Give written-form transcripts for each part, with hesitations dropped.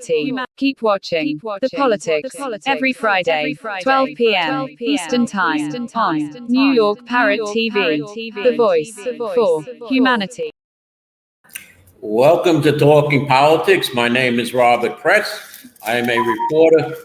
humanity. Keep watching The Politics every Friday, 12 p.m. Eastern Time on New York Parrot TV, the voice for humanity. Welcome to Talking Politics. My name is Robert Press. I am a reporter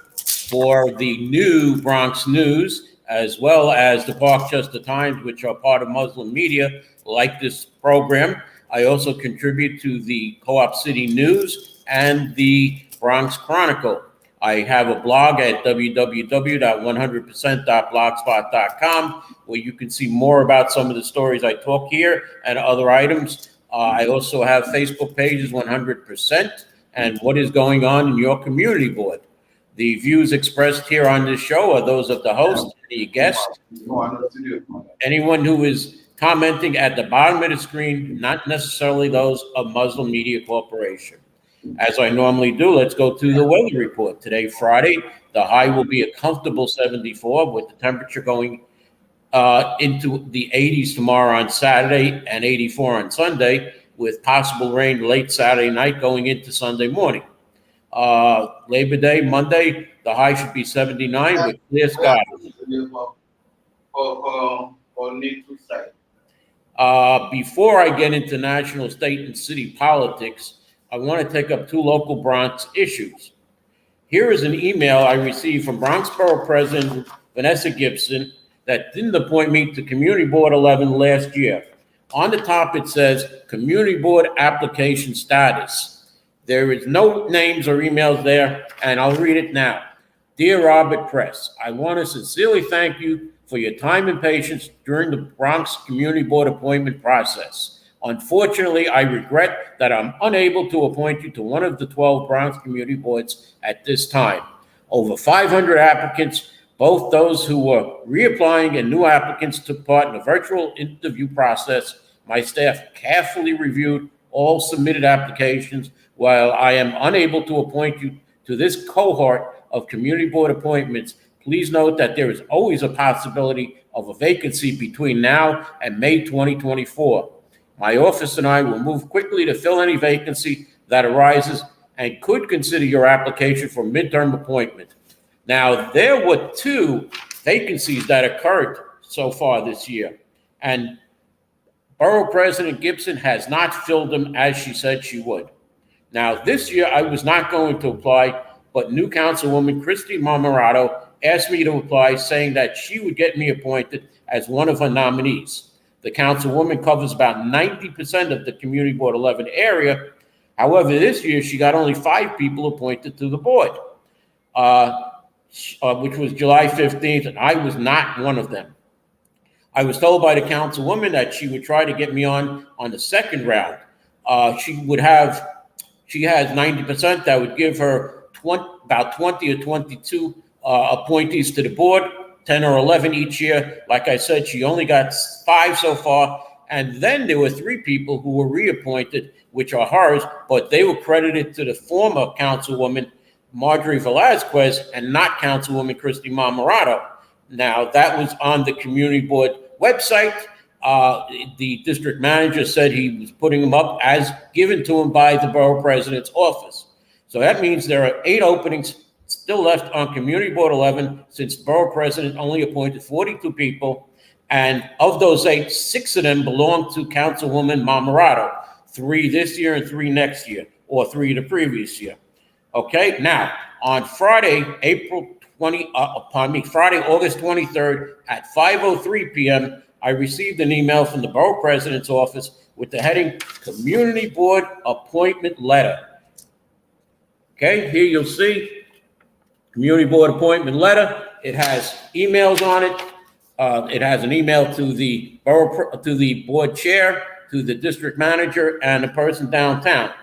for the New Bronx News, as well as the Parkchester Times, which are part of Muslim media like this program. I also contribute to the Co-op City News and the Bronx Chronicle. I have a blog at www.100%.blogspot.com where you can see more about some of the stories I talk here and other items. I also have Facebook pages, 100%, and what is going on in your community board. The views expressed here on this show are those of the host, any guest, anyone who is commenting at the bottom of the screen, not necessarily those of Muslim Media Corporation. As I normally do, let's go to the weather report. Today, Friday, the high will be a comfortable 74 with the temperature going into the 80s tomorrow on Saturday and 84 on Sunday, with possible rain late Saturday night going into Sunday morning. Labor Day, Monday, the high should be 79 with clear skies. Before I get into national, state, and city politics, I want to take up two local Bronx issues. Here is an email I received from Bronx Borough President Vanessa Gibson that didn't appoint me to Community Board 11 last year. On the top, it says Community Board application status. There is no names or emails there, and I'll read it now. Dear Robert Press, I want to sincerely thank you for your time and patience during the Bronx Community Board appointment process. Unfortunately, I regret that I'm unable to appoint you to one of the 12 Bronx Community Boards at this time. Over 500 applicants, both those who were reapplying and new applicants, took part in a virtual interview process. My staff carefully reviewed all submitted applications. While I am unable to appoint you to this cohort of community board appointments, please note that there is always a possibility of a vacancy between now and May 2024. My office and I will move quickly to fill any vacancy that arises and could consider your application for midterm appointment. Now, there were two vacancies that occurred so far this year, and Borough President Gibson has not filled them as she said she would. Now, this year I was not going to apply, but new Councilwoman Christy Marmorato asked me to apply, saying that she would get me appointed as one of her nominees. The Councilwoman covers about 90% of the Community Board 11 area. However, this year she got only 5 people appointed to the board, which was July 15th, and I was not one of them. I was told by the Councilwoman that she would try to get me on the second round. She has 90%. That would give her about 20 or 22 appointees to the board, 10 or 11 each year. Like I said, she only got 5 so far. And then there were 3 people who were reappointed, which are hers, but they were credited to the former Councilwoman, Marjorie Velazquez, and not Councilwoman Christy Marmorato. Now, that was on the community board website. The district manager said he was putting them up as given to him by the borough president's office. So that means there are 8 openings still left on Community Board 11, since borough president only appointed 42 people. And of those 8, 6 of them belong to Councilwoman Marmorato, 3 this year and 3 next year, or 3 the previous year. Okay, now on Friday, Friday, August 23rd at 5:03 p.m., I received an email from the borough president's office with the heading Community Board Appointment Letter. Okay, here you'll see Community Board Appointment Letter. It has emails on it. It has an email to the board chair, to the district manager, and the person downtown.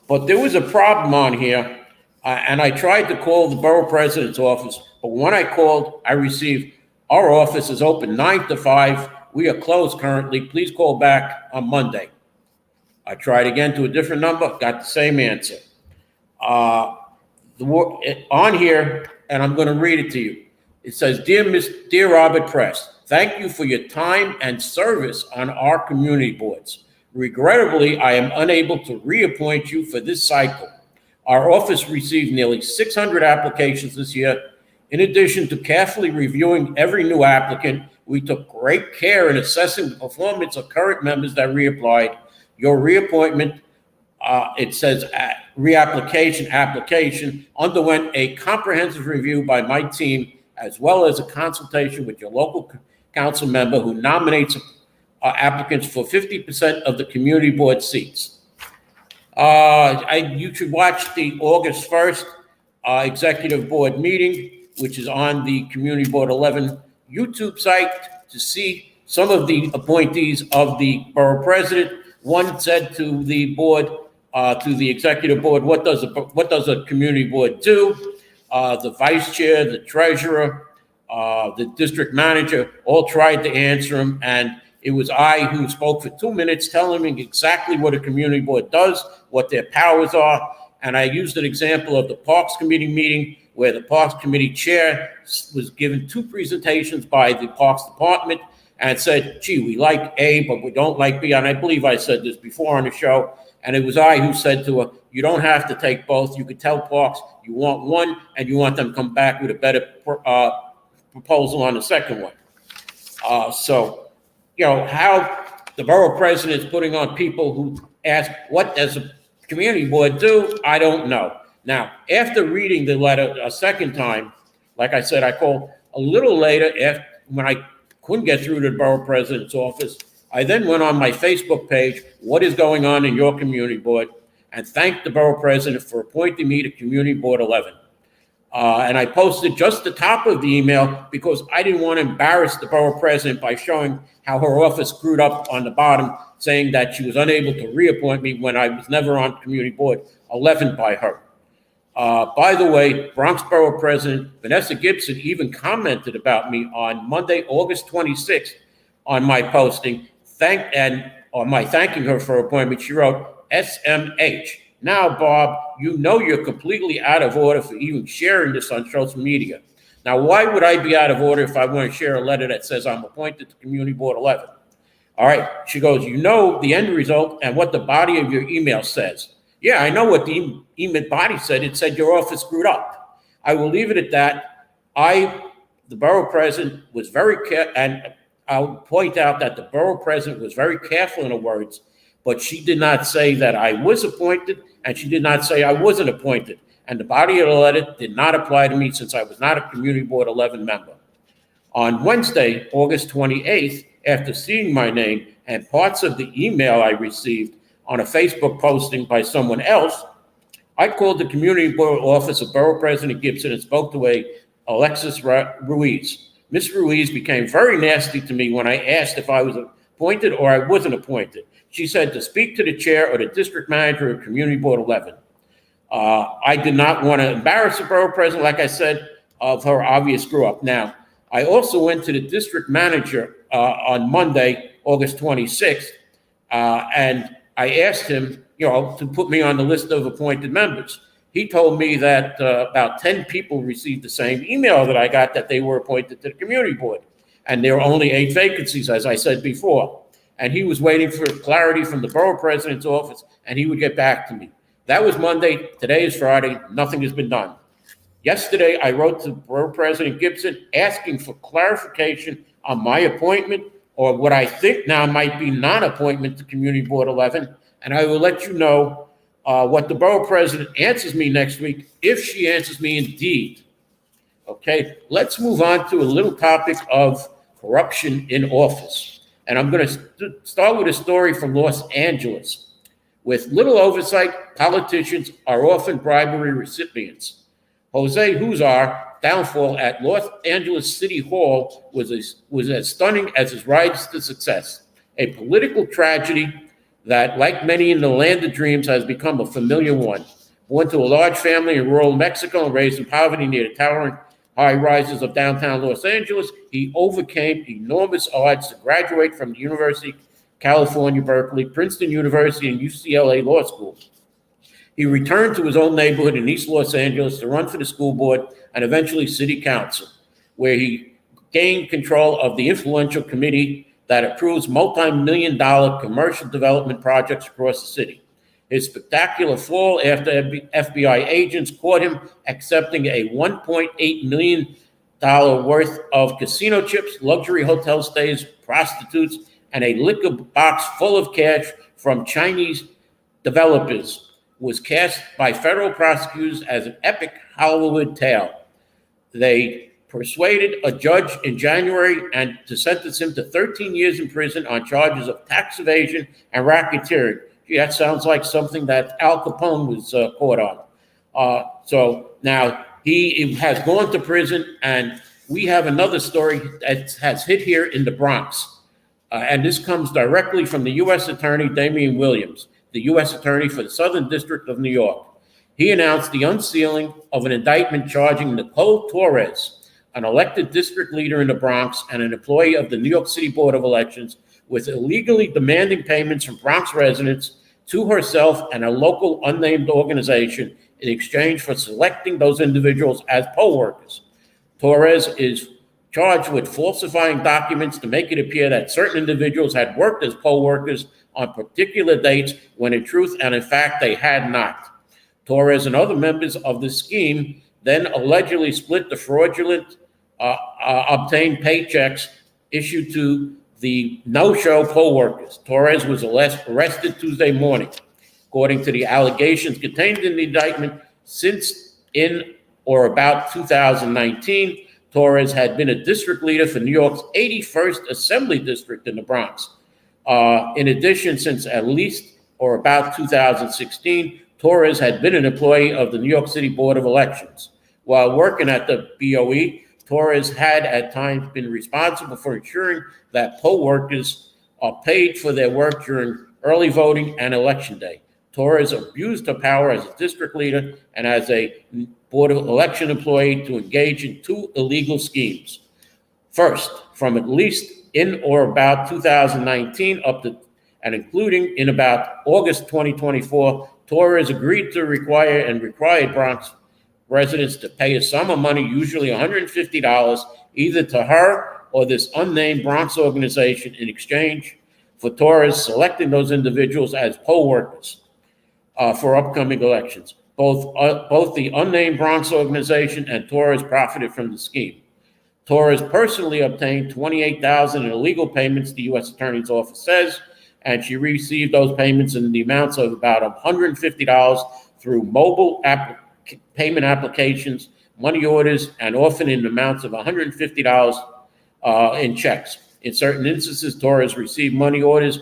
But there was a problem on here, and I tried to call the borough president's office, but when I called, I received, our office is open 9 to 5. We are closed currently. Please call back on Monday. I tried again to a different number, got the same answer. On here, and I'm going to read it to you. It says, Dear Robert Press, thank you for your time and service on our community boards. Regrettably, I am unable to reappoint you for this cycle. Our office received nearly 600 applications this year. In addition to carefully reviewing every new applicant, we took great care in assessing the performance of current members that reapplied. Your reappointment, it says application, underwent a comprehensive review by my team, as well as a consultation with your local council member who nominates applicants for 50% of the community board seats. You should watch the August 1st executive board meeting, which is on the Community Board 11 YouTube site, to see some of the appointees of the borough president. One said to the board, to the executive board, what does a community board do? The vice chair, the treasurer, the district manager all tried to answer him, and it was I who spoke for 2 minutes, telling him exactly what a community board does, what their powers are. And I used an example of the Parks Committee meeting, where the Parks Committee chair was given 2 presentations by the Parks Department and said, gee, we like A, but we don't like B. And I believe I said this before on the show. And it was I who said to her, you don't have to take both. You could tell Parks you want one and you want them to come back with a better proposal on the second one. So, how the borough president is putting on people who ask, what does a community board do? I don't know. Now, after reading the letter a second time, like I said, I called a little later when I couldn't get through to the borough president's office. I then went on my Facebook page, what is going on in your community board, and thanked the borough president for appointing me to Community Board 11. And I posted just the top of the email because I didn't want to embarrass the borough president by showing how her office screwed up on the bottom, saying that she was unable to reappoint me when I was never on Community Board 11 by her. By the way, Bronx Borough President Vanessa Gibson even commented about me on Monday, August 26th, on my posting, thanking her for her appointment. She wrote, SMH. Now, Bob, you know you're completely out of order for even sharing this on social media. Now, why would I be out of order if I want to share a letter that says I'm appointed to Community Board 11? All right, she goes, you know the end result and what the body of your email says. Yeah, I know what the email body said. It said your office screwed up. I will leave it at that. The borough president, was very careful, and I'll point out that the borough president was very careful in her words, but she did not say that I was appointed, and she did not say I wasn't appointed. And the body of the letter did not apply to me since I was not a Community Board 11 member. On Wednesday, August 28th, after seeing my name and parts of the email I received on a Facebook posting by someone else, I called the Community Board office of Borough President Gibson and spoke to Alexis Ruiz. Ms. Ruiz became very nasty to me when I asked if I was appointed or I wasn't appointed. She said to speak to the chair or the district manager of Community Board 11. I did not want to embarrass the borough president, like I said, of her obvious screw up. Now, I also went to the district manager on Monday, August 26th, and I asked him, to put me on the list of appointed members. He told me that about 10 people received the same email that I got, that they were appointed to the community board. And there were only 8 vacancies, as I said before. And he was waiting for clarity from the borough president's office, and he would get back to me. That was Monday. Today is Friday. Nothing has been done. Yesterday, I wrote to Borough President Gibson asking for clarification on my appointment, or what I think now might be non-appointment to Community Board 11. And I will let you know what the borough president answers me next week, if she answers me indeed. Okay, let's move on to a little topic of corruption in office. And I'm going to start with a story from Los Angeles. With little oversight, politicians are often bribery recipients. Jose Huzar's downfall at Los Angeles City Hall was as stunning as his rise to success. A political tragedy that, like many in the land of dreams, has become a familiar one. Born to a large family in rural Mexico and raised in poverty near the towering high rises of downtown Los Angeles, he overcame enormous odds to graduate from the University of California, Berkeley, Princeton University, and UCLA Law School. He returned to his own neighborhood in East Los Angeles to run for the school board and eventually city council, where he gained control of the influential committee that approves multi-million-dollar commercial development projects across the city. His spectacular fall after FBI agents caught him accepting a $1.8 million worth of casino chips, luxury hotel stays, prostitutes, and a liquor box full of cash from Chinese developers was cast by federal prosecutors as an epic Hollywood tale. They persuaded a judge in January and to sentence him to 13 years in prison on charges of tax evasion and racketeering. Gee, that sounds like something that Al Capone was caught on. So now he has gone to prison, and we have another story that has hit here in the Bronx. And this comes directly from the U.S. Attorney Damian Williams, the U.S. Attorney for the Southern District of New York. He announced the unsealing of an indictment charging Nicole Torres, an elected district leader in the Bronx and an employee of the New York City Board of Elections, with illegally demanding payments from Bronx residents to herself and a local unnamed organization in exchange for selecting those individuals as poll workers. Torres is charged with falsifying documents to make it appear that certain individuals had worked as poll workers on particular dates when in truth and in fact they had not. Torres and other members of the scheme then allegedly split the fraudulent obtained paychecks issued to the no-show poll workers. Torres was arrested Tuesday morning. According to the allegations contained in the indictment, since in or about 2019, Torres had been a district leader for New York's 81st Assembly District in the Bronx. In addition, since at least or about 2016, Torres had been an employee of the New York City Board of Elections. While working at the BOE, Torres had at times been responsible for ensuring that poll workers are paid for their work during early voting and election day. Torres abused her power as a district leader and as a Board of Election employee to engage in two illegal schemes. First, from at least in or about 2019 up to and including in about August 2024, Torres agreed to required Bronx residents to pay a sum of money, usually $150, either to her or this unnamed Bronx organization in exchange for Torres selecting those individuals as poll workers for upcoming elections. Both the unnamed Bronx organization and Torres profited from the scheme. Torres personally obtained $28,000 in illegal payments, the U.S. Attorney's Office says, and she received those payments in the amounts of about $150 through mobile payment applications, money orders, and often in amounts of $150 in checks. In certain instances, Torres received money orders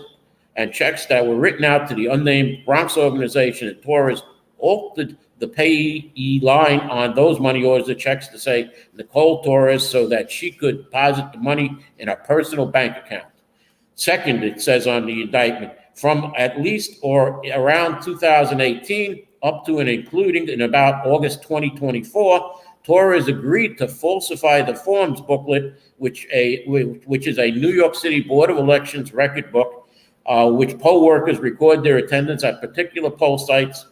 and checks that were written out to the unnamed Bronx organization, and Torres altered the payee line on those money orders or checks to say Nicole Torres so that she could deposit the money in a personal bank account. Second, it says on the indictment, from at least or around 2018 up to and including in about August 2024, Torres agreed to falsify the forms booklet, which is a New York City Board of Elections record book, which poll workers record their attendance at particular poll sites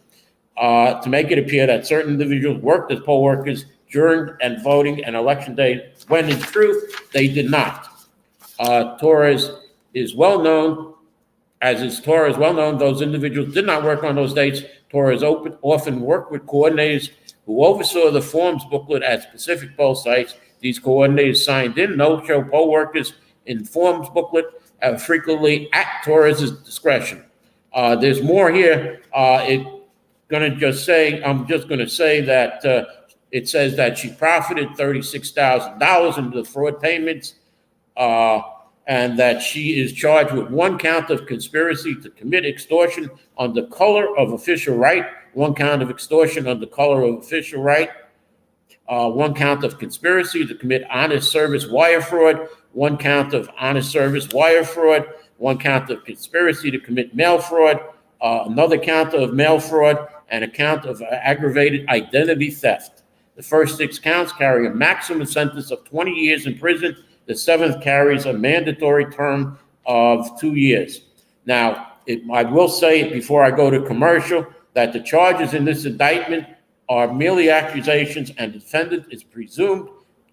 to make it appear that certain individuals worked as poll workers during and voting and election day, when in truth, they did not. Torres is well known, those individuals did not work on those dates. Torres often worked with coordinators who oversaw the forms booklet at specific poll sites. These coordinators signed in no-show poll workers in forms booklet, frequently at Torres's discretion. There's more here. I'm just going to say that it says that she profited $36,000 in the fraud payments, and that she is charged with one count of conspiracy to commit extortion under color of official right, one count of extortion under color of official right, one count of conspiracy to commit honest service wire fraud, one count of honest service wire fraud, one count of conspiracy to commit mail fraud, another count of mail fraud, and a count of aggravated identity theft. The first 6 counts carry a maximum sentence of 20 years in prison. The 7th carries a mandatory term of 2 years. Now, I will say before I go to commercial that the charges in this indictment are merely accusations, and the defendant is presumed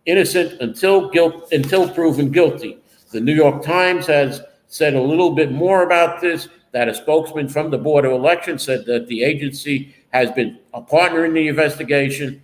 innocent until proven guilty. The New York Times has said a little bit more about this, that a spokesman from the Board of Elections said that the agency has been a partner in the investigation.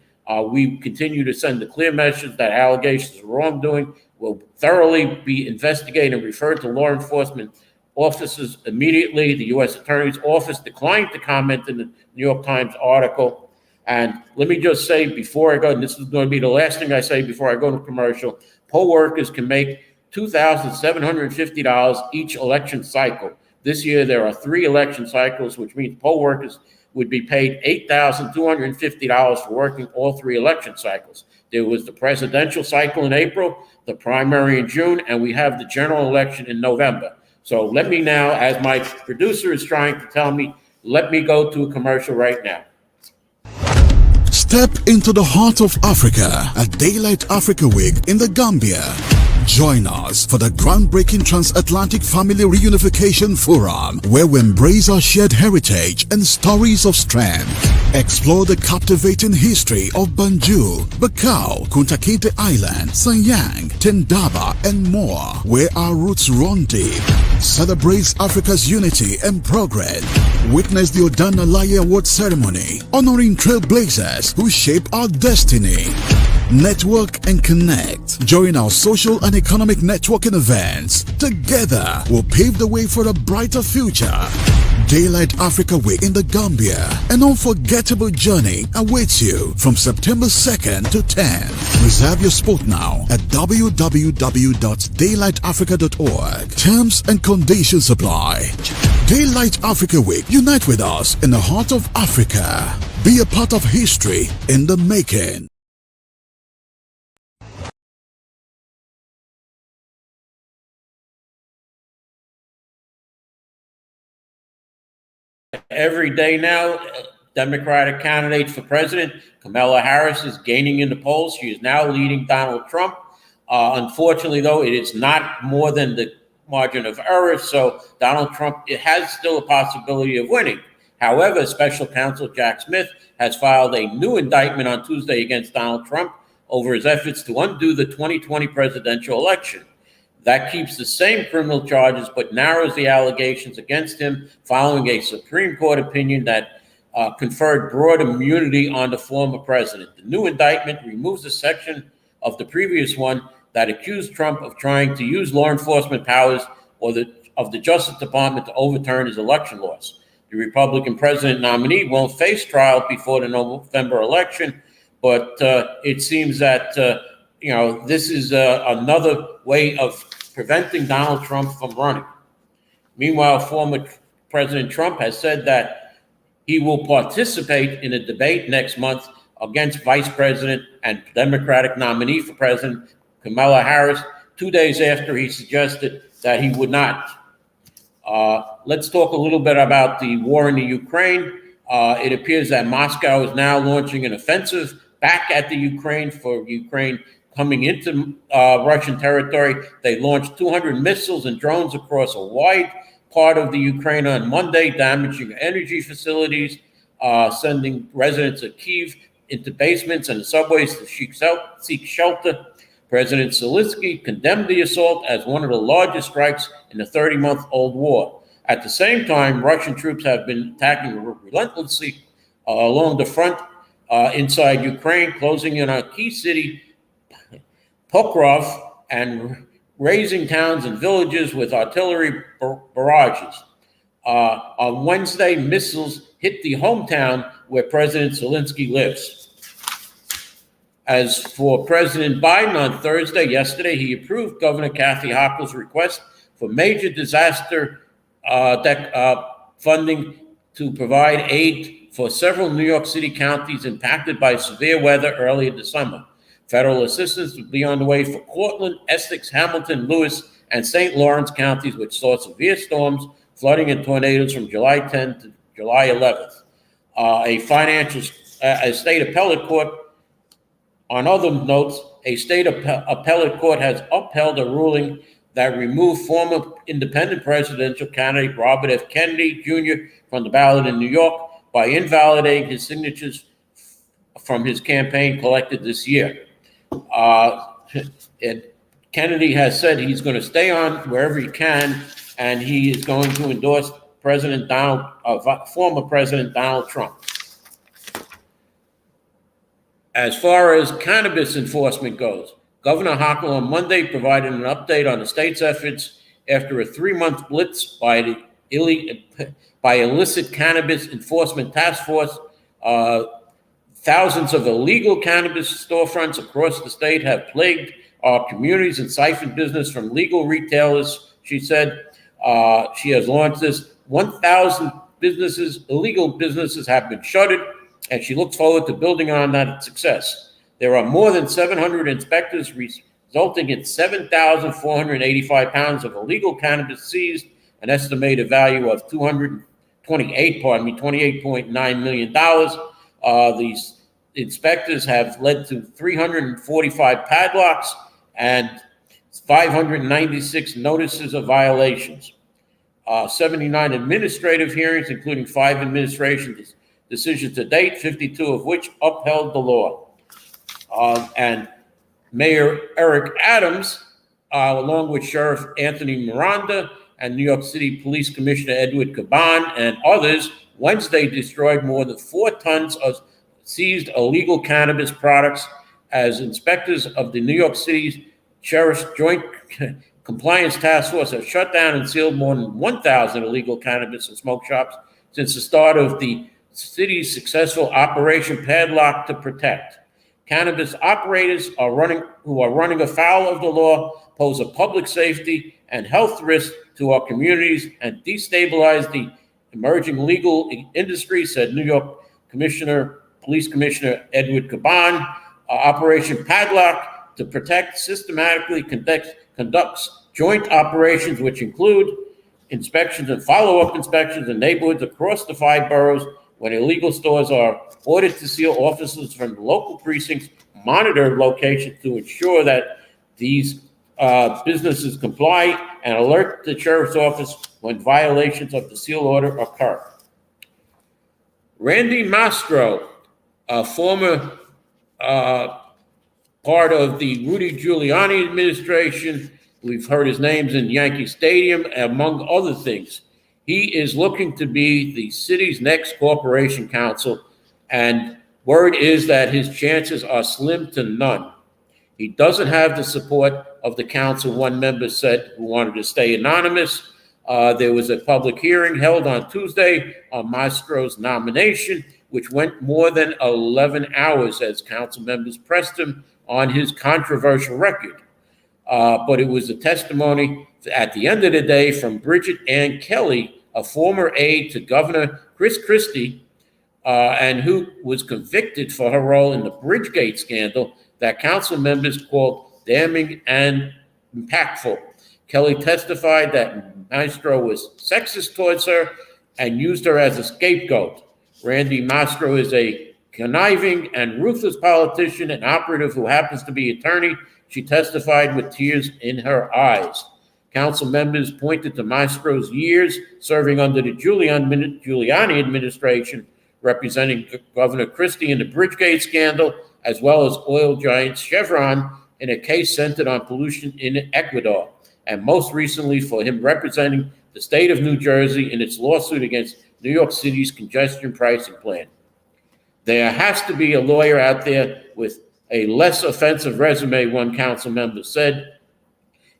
We continue to send a clear message that allegations of wrongdoing will thoroughly be investigated and referred to law enforcement officers immediately. The U.S. Attorney's Office declined to comment in the New York Times article. And let me just say before I go, and this is going to be the last thing I say before I go to commercial, poll workers can make $2,750 each election cycle. This year, there are 3 election cycles, which means poll workers would be paid $8,250 for working all 3 election cycles. There was the presidential cycle in April, the primary in June, and we have the general election in November. So let me now, as my producer is trying to tell me, let me go to a commercial right now. Step into the heart of Africa at Daylight Africa Week in the Gambia. Join us for the groundbreaking Transatlantic Family Reunification Forum, where we embrace our shared heritage and stories of strength. Explore the captivating history of Banjul, Bakau, Kunta Kinte Island, Sanyang, Tendaba, and more, where our roots run deep. Celebrates Africa's unity and progress. Witness the Odana Laye Award ceremony, honoring trailblazers who shape our destiny. Network and connect. Join our social and economic networking events. Together, we'll pave the way for a brighter future. Daylight Africa Week in the Gambia. An unforgettable journey awaits you from September 2nd to 10th. Reserve your spot now at www.daylightafrica.org. Terms and conditions apply. Daylight Africa Week. Unite with us in the heart of Africa. Be a part of history in the making. Every day now, Democratic candidates for president, Kamala Harris is gaining in the polls. She is now leading Donald Trump. Unfortunately, though, it is not more than the margin of error, so Donald Trump, it has still a possibility of winning. However, special counsel Jack Smith has filed a new indictment on Tuesday against Donald Trump over his efforts to undo the 2020 presidential election. That keeps the same criminal charges, but narrows the allegations against him following a Supreme Court opinion that conferred broad immunity on the former president. The new indictment removes a section of the previous one that accused Trump of trying to use law enforcement powers of the Justice Department to overturn his election laws. The Republican president nominee won't face trial before the November election, but it seems that this is another way of preventing Donald Trump from running. Meanwhile, former President Trump has said that he will participate in a debate next month against Vice President and Democratic nominee for president Kamala Harris, 2 days after he suggested that he would not. Let's talk a little bit about the war in the Ukraine. It appears that Moscow is now launching an offensive back at the Ukraine for Ukraine coming into Russian territory. They launched 200 missiles and drones across a wide part of the Ukraine on Monday, damaging energy facilities, sending residents of Kyiv into basements and subways to seek shelter. President Zelensky condemned the assault as one of the largest strikes in the 30-month-old war. At the same time, Russian troops have been attacking relentlessly along the front inside Ukraine, closing in on a key city, Pokrov, and razing towns and villages with artillery barrages. On Wednesday, missiles hit the hometown where President Zelensky lives. As for President Biden, on yesterday, he approved Governor Kathy Hochul's request for major disaster funding to provide aid for several New York City counties impacted by severe weather earlier this summer. Federal assistance will be on the way for Cortland, Essex, Hamilton, Lewis, and St. Lawrence counties, which saw severe storms, flooding, and tornadoes from July 10th to July 11th. A state appellate court, on other notes, a state appellate court has upheld a ruling that removed former independent presidential candidate Robert F. Kennedy Jr. from the ballot in New York by invalidating his signatures from his campaign collected this year. Kennedy has said he's going to stay on wherever he can, and he is going to endorse former President Donald Trump. As far as cannabis enforcement goes, Governor Hochul on Monday provided an update on the state's efforts after a 3-month blitz by illicit cannabis enforcement task force. Thousands of illegal cannabis storefronts across the state have plagued our communities and siphoned business from legal retailers, she said. She has launched this. 1,000 illegal businesses have been shuttered, and she looks forward to building on that success. There are more than 700 inspectors, resulting in 7,485 pounds of illegal cannabis seized, an estimated value of $28.9 million. These inspectors have led to 345 padlocks and 596 notices of violations. 79 administrative hearings, including 5 administration decisions to date, 52 of which upheld the law. And Mayor Eric Adams, along with Sheriff Anthony Miranda and New York City Police Commissioner Edward Caban and others, Wednesday destroyed more than 4 tons of seized illegal cannabis products as inspectors of the New York City Sheriff's Joint Compliance Task Force have shut down and sealed more than 1,000 illegal cannabis and smoke shops since the start of the city's successful Operation Padlock to Protect. Cannabis operators who are running afoul of the law pose a public safety and health risk to our communities and destabilize the emerging legal industry, said New York Police Commissioner Edward Caban. Operation Padlock to Protect systematically conducts joint operations, which include inspections and follow-up inspections in neighborhoods across the 5 boroughs. When illegal stores are ordered to seal, officers from the local precincts monitor locations to ensure that these businesses comply and alert the sheriff's office when violations of the seal order occur. Randy Mastro, a former part of the Rudy Giuliani administration, we've heard his names in Yankee Stadium, among other things. He is looking to be the city's next corporation counsel, and word is that his chances are slim to none. He doesn't have the support of the council, one member said, who wanted to stay anonymous. There was a public hearing held on Tuesday on Mastro's nomination, which went more than 11 hours as council members pressed him on his controversial record. But it was a testimony at the end of the day from Bridget Ann Kelly, a former aide to Governor Chris Christie, and who was convicted for her role in the Bridgegate scandal, that council members called damning and impactful. Kelly testified that Mastro was sexist towards her and used her as a scapegoat. Randy Mastro is a conniving and ruthless politician and operative who happens to be attorney. She testified with tears in her eyes. Council members pointed to Mastro's years serving under the Giuliani administration, representing Governor Christie in the Bridgegate scandal, as well as oil giant Chevron in a case centered on pollution in Ecuador, and most recently for him representing the state of New Jersey in its lawsuit against New York City's congestion pricing plan. There has to be a lawyer out there with a less offensive resume, one council member said.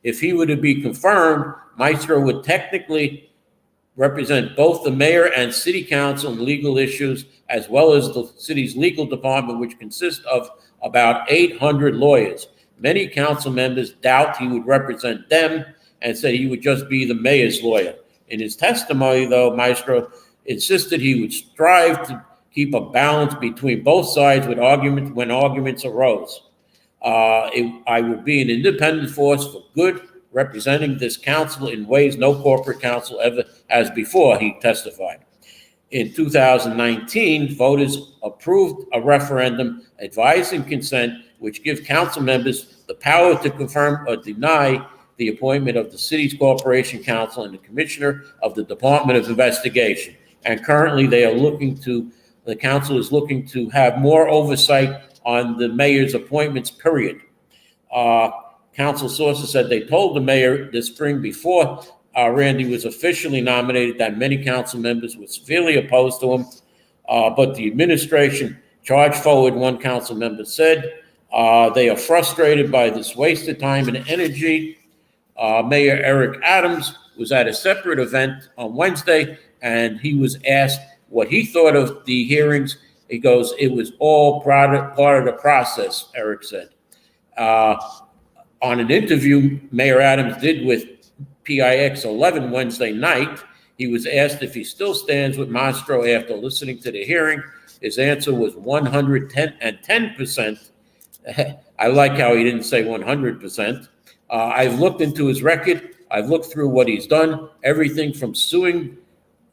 If he were to be confirmed, Maestro would technically represent both the mayor and city council in legal issues, as well as the city's legal department, which consists of about 800 lawyers. Many council members doubt he would represent them and said he would just be the mayor's lawyer. In his testimony, though, Maestro insisted he would strive to keep a balance between both sides when arguments arose. I will be an independent force for good, representing this council in ways no corporate council ever has before, he testified. In 2019, voters approved a referendum advising consent, which gives council members the power to confirm or deny the appointment of the city's corporation counsel and the commissioner of the Department of Investigation. And currently the council is looking to have more oversight on the mayor's appointments, period. Council sources said they told the mayor this spring before Randy was officially nominated that many council members were severely opposed to him, but the administration charged forward, one council member said. They are frustrated by this waste of time and energy. Mayor Eric Adams was at a separate event on Wednesday, and he was asked what he thought of the hearings. He goes, "It was all part of the process," Eric said. On an interview Mayor Adams did with PIX 11 Wednesday night, he was asked if he still stands with Mastro after listening to the hearing. His answer was 110%. I like how he didn't say 100%. I've looked into his record. I've looked through what he's done, everything from suing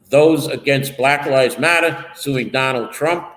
those against Black Lives Matter, suing Donald Trump,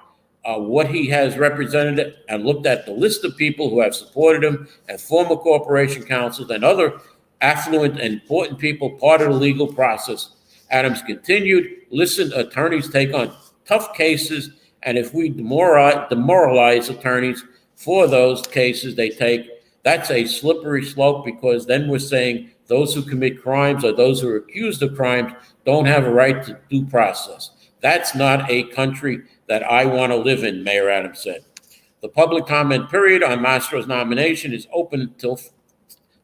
what he has represented, and looked at the list of people who have supported him and former corporation counsels and other affluent and important people part of the legal process. Adams continued, listen, attorneys take on tough cases, and if we demoralize attorneys for those cases they take, that's a slippery slope, because then we're saying those who commit crimes or those who are accused of crimes don't have a right to due process. That's not a country that I want to live in, Mayor Adams said. The public comment period on Mastro's nomination is open until,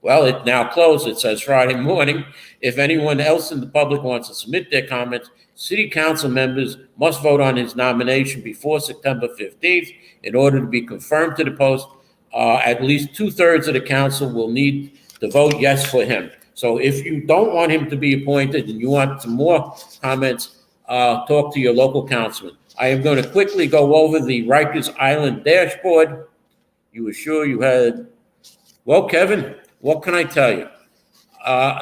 well, it now closed. It says Friday morning. If anyone else in the public wants to submit their comments, city council members must vote on his nomination before September 15th in order to be confirmed to the post. At least 2/3 of the council will need to vote yes for him. So if you don't want him to be appointed and you want some more comments, talk to your local councilman. I am going to quickly go over the Rikers Island dashboard. You were sure you had, well, Kevin, what can I tell you?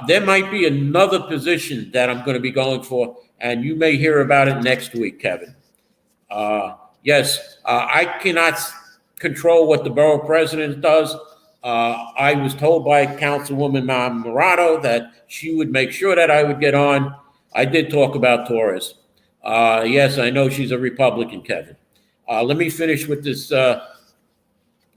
There might be another position that I'm going to be going for, and you may hear about it next week, Kevin. Yes, I cannot control what the borough president does. I was told by Councilwoman Murato that she would make sure that I would get on. I did talk about Torres. Yes, I know she's a Republican, Kevin. Let me finish with this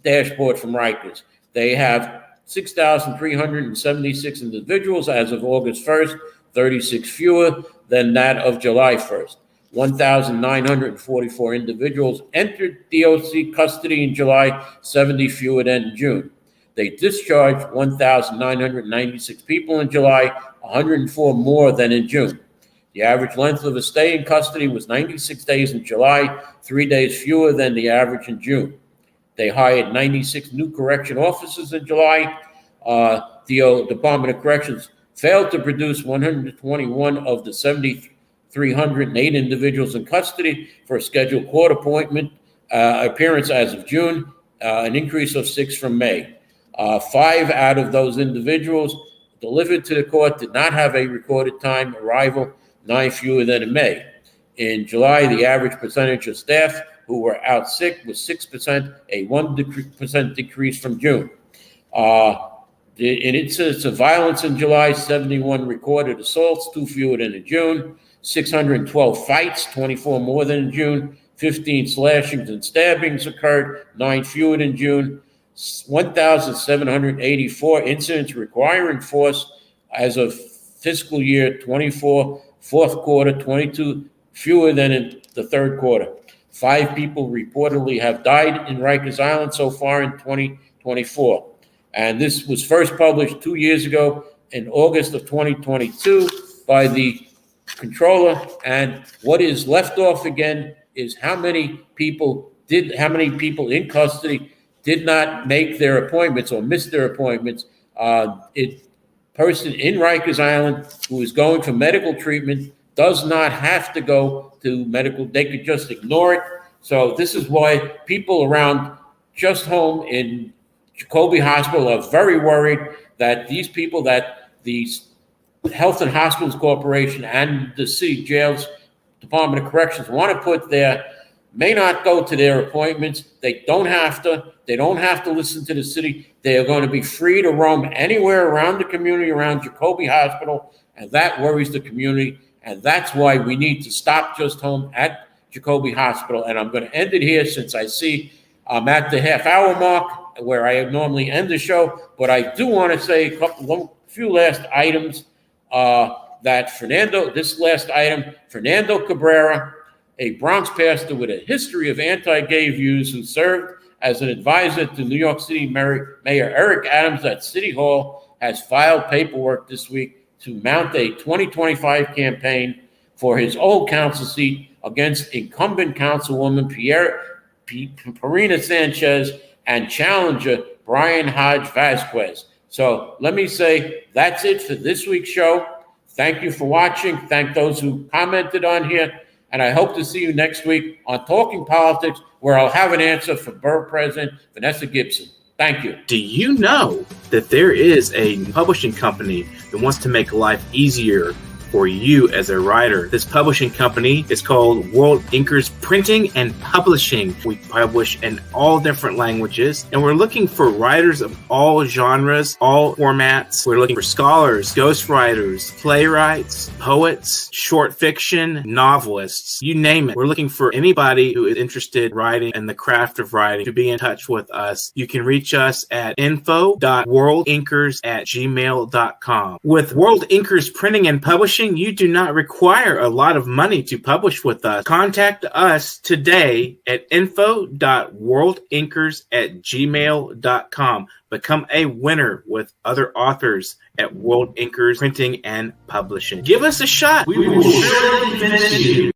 dashboard from Rikers. They have 6,376 individuals as of August 1st, 36 fewer than that of July 1st. 1,944 individuals entered DOC custody in July, 70 fewer than in June. They discharged 1,996 people in July, 104 more than in June. The average length of a stay in custody was 96 days in July, 3 days fewer than the average in June. They hired 96 new correction officers in July. The Department of Corrections failed to produce 121 of the 7,308 individuals in custody for a scheduled court appearance as of June, an increase of 6 from May. 5 out of those individuals delivered to the court did not have a recorded time arrival, 9 fewer than in May. In July, the average percentage of staff who were out sick was 6%, a 1% decrease from June. In incidents of violence in July, 71 recorded assaults, 2 fewer than in June, 612 fights, 24 more than in June, 15 slashings and stabbings occurred, 9 fewer than June, 1,784 incidents requiring force as of fiscal year 24, fourth quarter, 22 fewer than in the third quarter. 5 people reportedly have died in Rikers Island so far in 2024. And this was first published 2 years ago in August of 2022 by the controller. And what is left off again is how many people in custody did not make their appointments or miss their appointments. Person in Rikers Island who is going for medical treatment does not have to go to medical. They could just ignore it. So this is why people around just home in Jacoby Hospital are very worried that these people that the Health and Hospitals Corporation and the city jails, Department of Corrections want to put there may not go to their appointments. They don't have to. They don't have to listen to the city. They are going to be free to roam anywhere around the community, around Jacoby Hospital, and that worries the community. And that's why we need to stop just home at Jacoby Hospital. And I'm going to end it here since I see I'm at the half-hour mark. where I normally end the show, but I do want to say a few last items. This last item, Fernando Cabrera, a Bronx pastor with a history of anti-gay views who served as an advisor to New York City Mayor Eric Adams at City Hall, has filed paperwork this week to mount a 2025 campaign for his old council seat against incumbent councilwoman Perina Sanchez and challenger Brian Hodge Vasquez. So let me say that's it for this week's show. Thank you for watching. Thank those who commented on here. And I hope to see you next week on Talking Politics, where I'll have an answer for Borough President Vanessa Gibson. Thank you. Do you know that there is a publishing company that wants to make life easier for you as a writer? This publishing company is called World Inkers Printing and Publishing. We publish in all different languages, and we're looking for writers of all genres, all formats. We're looking for scholars, ghostwriters, playwrights, poets, short fiction, novelists, you name it. We're looking for anybody who is interested in writing and the craft of writing to be in touch with us. You can reach us at info.worldinkers@gmail.com. With World Inkers Printing and Publishing, you do not require a lot of money to publish with us. Contact us today at info.worldinkers@gmail.com. Become a winner with other authors at World Inkers Printing and Publishing. Give us a shot. We will surely finish you.